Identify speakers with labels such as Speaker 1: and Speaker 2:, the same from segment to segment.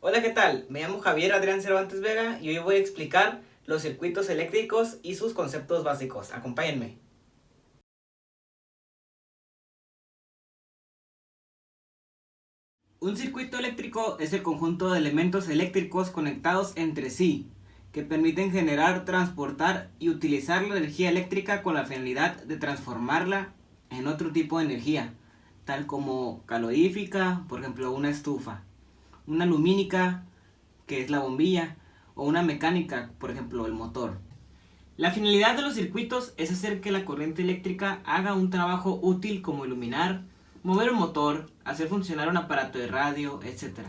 Speaker 1: Hola, ¿qué tal? Me llamo Javier Adrián Cervantes Vega y hoy voy a explicar los circuitos eléctricos y sus conceptos básicos. Acompáñenme. Un circuito eléctrico es el conjunto de elementos eléctricos conectados entre sí, que permiten generar, transportar y utilizar la energía eléctrica con la finalidad de transformarla en otro tipo de energía, tal como calorífica, por ejemplo una estufa, una lumínica, que es la bombilla, o una mecánica, por ejemplo el motor. La finalidad de los circuitos es hacer que la corriente eléctrica haga un trabajo útil como iluminar, mover un motor, hacer funcionar un aparato de radio, etc.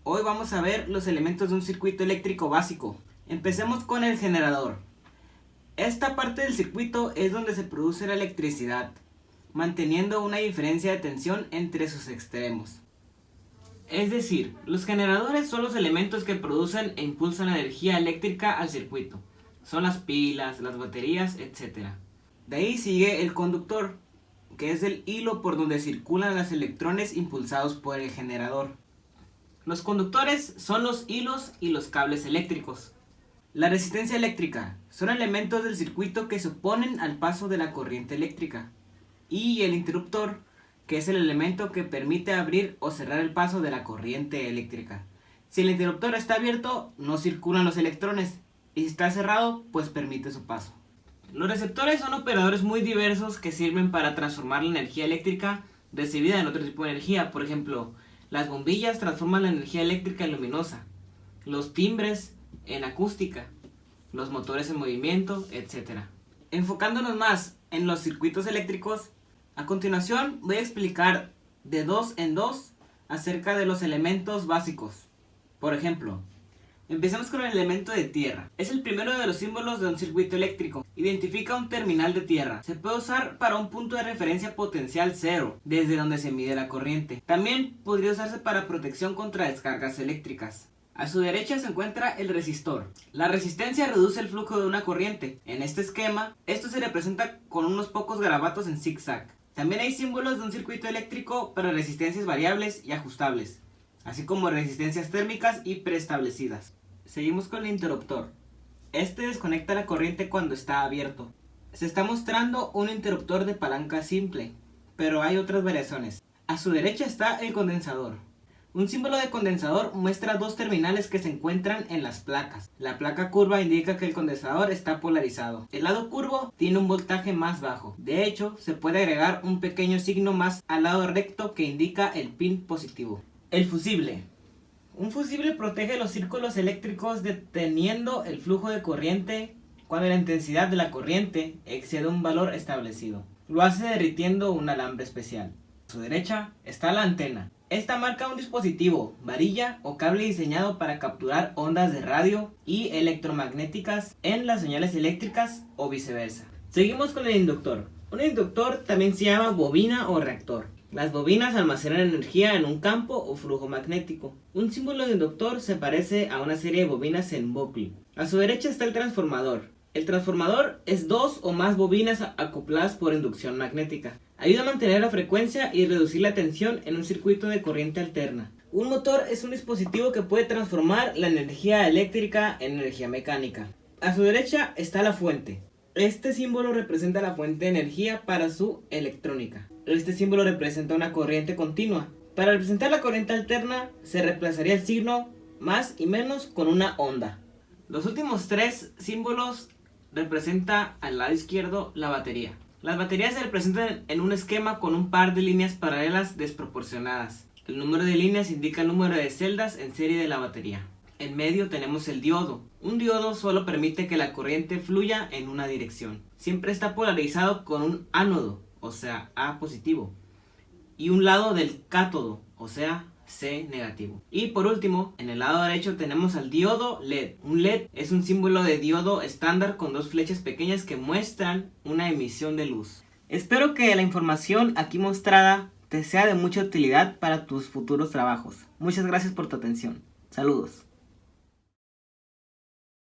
Speaker 1: Hoy vamos a ver los elementos de un circuito eléctrico básico. Empecemos con el generador. Esta parte del circuito es donde se produce la electricidad, manteniendo una diferencia de tensión entre sus extremos. Es decir, los generadores son los elementos que producen e impulsan la energía eléctrica al circuito. Son las pilas, las baterías, etc. De ahí sigue el conductor, que es el hilo por donde circulan los electrones impulsados por el generador. Los conductores son los hilos y los cables eléctricos. La resistencia eléctrica son elementos del circuito que se oponen al paso de la corriente eléctrica. Y el interruptor, que es el elemento que permite abrir o cerrar el paso de la corriente eléctrica. Si el interruptor está abierto, no circulan los electrones, y si está cerrado, pues permite su paso. Los receptores son operadores muy diversos que sirven para transformar la energía eléctrica recibida en otro tipo de energía. Por ejemplo, las bombillas transforman la energía eléctrica en luminosa, los timbres en acústica, los motores en movimiento, etc. Enfocándonos más en los circuitos eléctricos, a continuación voy a explicar de dos en dos acerca de los elementos básicos. Por ejemplo, empecemos con el elemento de tierra. Es el primero de los símbolos de un circuito eléctrico. Identifica un terminal de tierra. Se puede usar para un punto de referencia potencial cero, desde donde se mide la corriente. También podría usarse para protección contra descargas eléctricas. A su derecha se encuentra el resistor. La resistencia reduce el flujo de una corriente. En este esquema, esto se representa con unos pocos garabatos en zigzag. También hay símbolos de un circuito eléctrico para resistencias variables y ajustables, así como resistencias térmicas y preestablecidas. Seguimos con el interruptor. Este desconecta la corriente cuando está abierto. Se está mostrando un interruptor de palanca simple, pero hay otras variaciones. A su derecha está el condensador. Un símbolo de condensador muestra dos terminales que se encuentran en las placas. La placa curva indica que el condensador está polarizado. El lado curvo tiene un voltaje más bajo. De hecho, se puede agregar un pequeño signo más al lado recto que indica el pin positivo. El fusible. Un fusible protege los círculos eléctricos deteniendo el flujo de corriente cuando la intensidad de la corriente excede un valor establecido. Lo hace derritiendo un alambre especial. A su derecha está la antena. Esta marca un dispositivo, varilla o cable diseñado para capturar ondas de radio y electromagnéticas en las señales eléctricas o viceversa. Seguimos con el inductor. Un inductor también se llama bobina o reactor. Las bobinas almacenan energía en un campo o flujo magnético. Un símbolo de inductor se parece a una serie de bobinas en bucle. A su derecha está el transformador. El transformador es dos o más bobinas acopladas por inducción magnética. Ayuda a mantener la frecuencia y reducir la tensión en un circuito de corriente alterna. Un motor es un dispositivo que puede transformar la energía eléctrica en energía mecánica. A su derecha está la fuente. Este símbolo representa la fuente de energía para su electrónica. Este símbolo representa una corriente continua. Para representar la corriente alterna se reemplazaría el signo más y menos con una onda. Los últimos tres símbolos representan al lado izquierdo la batería. Las baterías se representan en un esquema con un par de líneas paralelas desproporcionadas. El número de líneas indica el número de celdas en serie de la batería. En medio tenemos el diodo. Un diodo solo permite que la corriente fluya en una dirección. Siempre está polarizado con un ánodo, o sea, A positivo, y un lado del cátodo, o sea, C negativo. Y por último, en el lado derecho tenemos al diodo LED. Un LED es un símbolo de diodo estándar con dos flechas pequeñas que muestran una emisión de luz. Espero que la información aquí mostrada te sea de mucha utilidad para tus futuros trabajos. Muchas gracias por tu atención. Saludos.